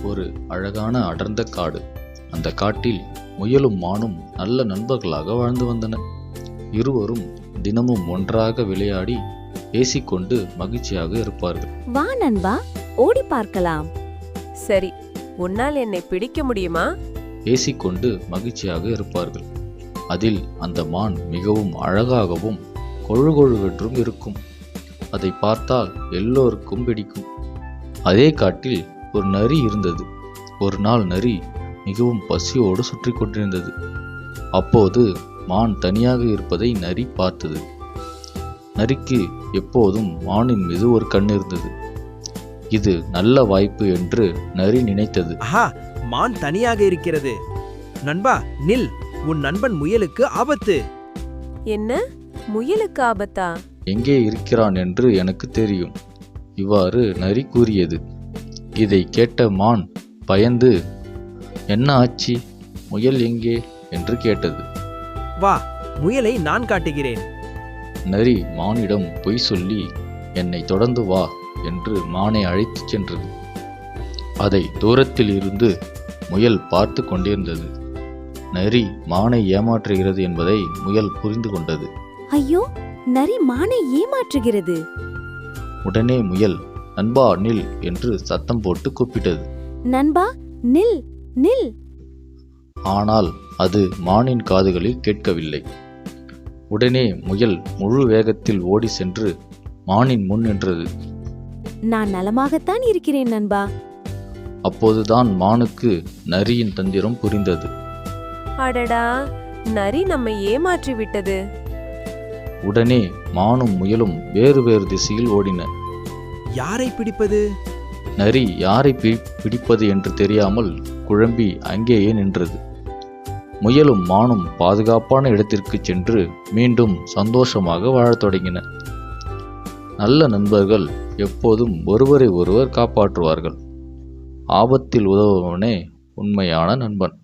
ஒரு அழகான அடர்ந்த காடு. அந்த காட்டில் முயலும் மானும் நல்ல நண்பர்களாக வாழ்ந்து வந்தன. இருவரும் தினமும் ஒன்றாக விளையாடி பேசிக்கொண்டு மகிழ்ச்சியாக இருப்பார்கள். வா நண்பா, ஓடி பார்க்கலாம். சரி, உன்னால் என்னை பிடிக்க முடியுமா? பேசிக்கொண்டு மகிழ்ச்சியாக இருப்பார்கள். அதில் அந்த மான் மிகவும் அழகாகவும் கொழுகொழுவென்றும் இருக்கும். அதை பார்த்தால் எல்லோருக்கும் பிடிக்கும். அதே காட்டில் ஒரு நரி இருந்தது. ஒரு நாள் நரி மிகவும் பசியோடு சுற்றி கொண்டிருந்தது. அப்போது மான் தனியாக இருப்பதை நரி பார்த்தது. நரிக்கு எப்போதும் மானின் மீது ஒரு கண் இருந்தது. இது நல்ல வாய்ப்பு என்று நரி நினைத்தது. ஆஹா, மான் தனியாக இருக்கிறது. நண்பா நில், உன் நண்பன் முயலுக்கு ஆபத்து. என்ன, முயலுக்கு ஆபத்தா? எங்கே இருக்கிறான் என்று எனக்கு தெரியும். இவ்வாறு நரி கூறியது. இதை கேட்ட மான் பயந்து, என்ன ஆச்சு, முயல் எங்கே என்று கேட்டது. வா, முயலை நான் காட்டுகிறேன். நரி மானிடம் பொய் சொல்லி என்னை தொடர்ந்து வா என்று மானை அழைத்துச் சென்றது. அதை தூரத்தில் இருந்து முயல் பார்த்து கொண்டிருந்தது. நரி மானை ஏமாற்றுகிறது என்பதை முயல் புரிந்து கொண்டது. ஐயோ, நரி மானை ஏமாற்றுகிறது. உடனே முயல் நண்பா நில் என்று சத்தம் போட்டு கூப்பிட்டது. நண்பா நில், நில். ஆனால் அது மானின் காதுகளில் கேட்கவில்லை. உடனே முயல் முழு வேகத்தில் ஓடி சென்று மானின் முன் நின்றது. நான் நலமாகத்தான் இருக்கிறேன் நண்பா. அப்போதுதான் மானுக்கு நரியின் தந்திரம் புரிந்தது. அடடா, நரி நம்மை ஏமாற்றி விட்டது. உடனே மானும் முயலும் வேறு வேறு திசையில் ஓடின. யாரை பிடிப்பது? நரி யாரை பிடிப்பது என்று தெரியாமல் குழம்பி அங்கேயே நின்றது. முயலும் மானும் பாதுகாப்பான இடத்திற்கு சென்று மீண்டும் சந்தோஷமாக வாழத் தொடங்கின. நல்ல நண்பர்கள் எப்போதும் ஒருவரை ஒருவர் காப்பாற்றுவார்கள். ஆபத்தில் உதவுபவனே உண்மையான நண்பன்.